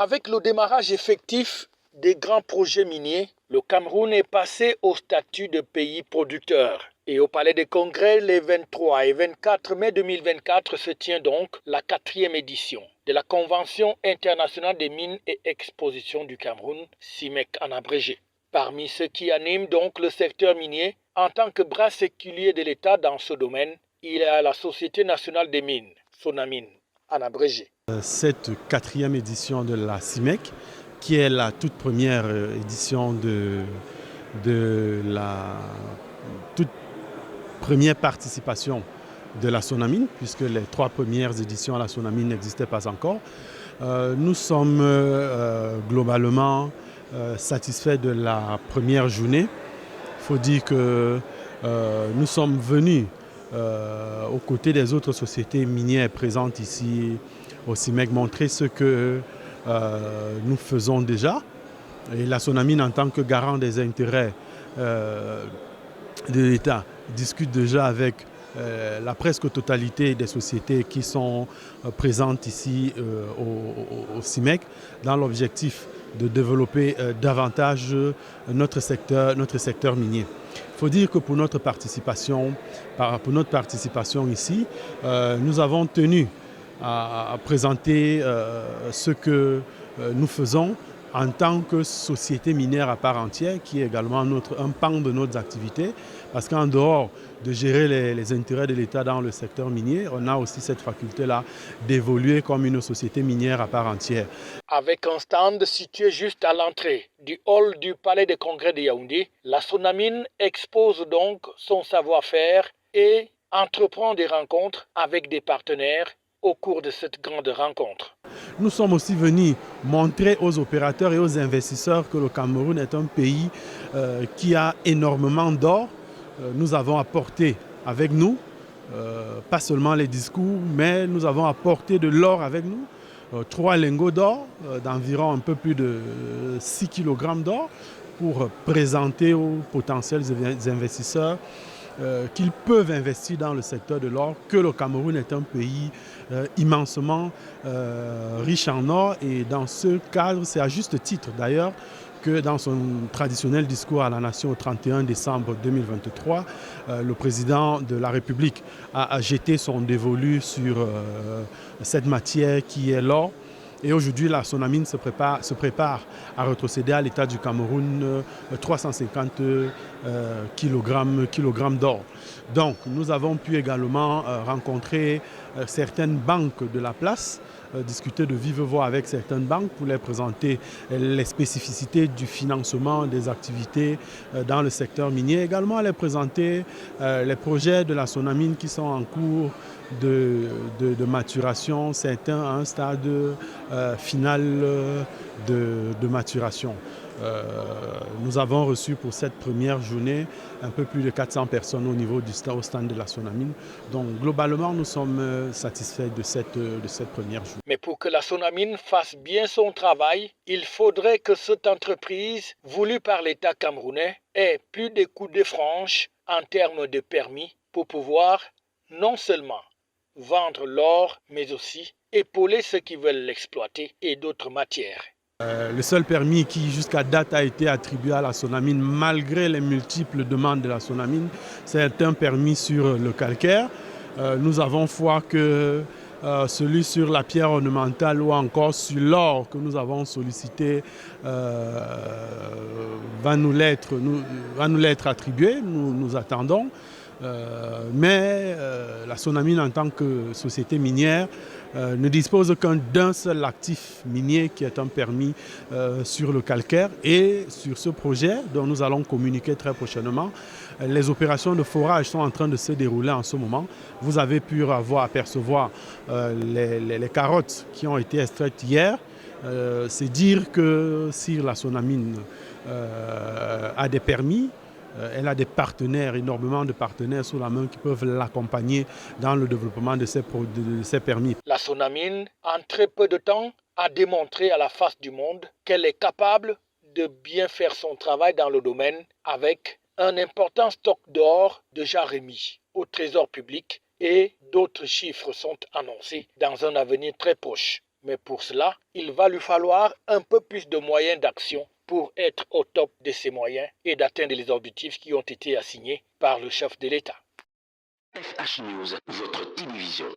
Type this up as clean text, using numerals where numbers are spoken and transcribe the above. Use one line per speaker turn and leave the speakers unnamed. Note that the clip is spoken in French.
Avec le démarrage effectif des grands projets miniers, le Cameroun est passé au statut de pays producteur. Et au Palais des Congrès, les 23 et 24 mai 2024 se tient donc la 4e édition de la Convention internationale des mines et expositions du Cameroun, CIMEC en abrégé. Parmi ceux qui animent donc le secteur minier, en tant que bras séculier de l'État dans ce domaine, il y a la Société nationale des mines, SONAMIN, en abrégé.
Cette 4e édition de la CIMEC, qui est la toute première édition de la toute première participation de la SONAMIN, puisque les 3 premières éditions à la SONAMIN n'existaient pas encore. Nous sommes globalement satisfaits de la première journée. Il faut dire que nous sommes venus aux côtés des autres sociétés minières présentes ici au CIMEC montrer ce que nous faisons déjà. Et la SONAMIN, en tant que garant des intérêts de l'État, discute déjà avec la presque totalité des sociétés qui sont présentes ici au CIMEC dans l'objectif de développer davantage notre secteur minier. Il faut dire que pour notre participation ici, nous avons tenu à présenter ce que nous faisons en tant que société minière à part entière, qui est également un pan de nos activités, parce qu'en dehors de gérer les intérêts de l'État dans le secteur minier, on a aussi cette faculté-là d'évoluer comme une société minière à part entière.
Avec un stand situé juste à l'entrée du hall du Palais des Congrès de Yaoundé, la SONAMIN expose donc son savoir-faire et entreprend des rencontres avec des partenaires au cours de cette grande rencontre.
Nous sommes aussi venus montrer aux opérateurs et aux investisseurs que le Cameroun est un pays qui a énormément d'or. Nous avons apporté avec nous, pas seulement les discours, mais nous avons apporté de l'or avec nous. 3 lingots d'or, d'environ un peu plus de 6 kg d'or, pour présenter aux potentiels investisseurs qu'ils peuvent investir dans le secteur de l'or, que le Cameroun est un pays immensement riche en or. Et dans ce cadre, c'est à juste titre d'ailleurs que dans son traditionnel discours à la nation au 31 décembre 2023, le président de la République a jeté son dévolu sur cette matière qui est l'or. Et aujourd'hui, la SONAMIN se prépare à retrocéder à l'État du Cameroun 350 kg d'or. Donc, nous avons pu également rencontrer certaines banques de la place, discuter de vive voix avec certaines banques pour leur présenter les spécificités du financement des activités dans le secteur minier. Également, leur présenter les projets de la SONAMIN qui sont en cours de maturation, certains à un stade final de maturation. Nous avons reçu pour cette première journée un peu plus de 400 personnes au niveau du stand de la SONAMIN. Donc globalement, nous sommes satisfaits de cette première journée.
Mais pour que la SONAMIN fasse bien son travail, il faudrait que cette entreprise, voulue par l'État camerounais, ait plus de coups de franche en termes de permis pour pouvoir non seulement vendre l'or, mais aussi épauler ceux qui veulent l'exploiter et d'autres matières.
Le seul permis qui jusqu'à date a été attribué à la SONAMIN, malgré les multiples demandes de la SONAMIN, c'est un permis sur le calcaire. Nous avons foi que celui sur la pierre ornementale ou encore sur l'or que nous avons sollicité va nous l'être attribué. Nous attendons. Mais la SONAMIN en tant que société minière ne dispose d'un seul actif minier qui est un permis sur le calcaire. Et sur ce projet dont nous allons communiquer très prochainement, les opérations de forage sont en train de se dérouler en ce moment. Vous avez pu apercevoir les carottes qui ont été extraites hier. C'est dire que si la SONAMIN a des permis, elle a des partenaires, énormément de partenaires sous la main qui peuvent l'accompagner dans le développement de ces permis.
La SONAMIN, en très peu de temps, a démontré à la face du monde qu'elle est capable de bien faire son travail dans le domaine avec un important stock d'or déjà remis au trésor public et d'autres chiffres sont annoncés dans un avenir très proche. Mais pour cela, il va lui falloir un peu plus de moyens d'action pour être au top de ses moyens et d'atteindre les objectifs qui ont été assignés par le chef de l'État.
FH News, votre télévision.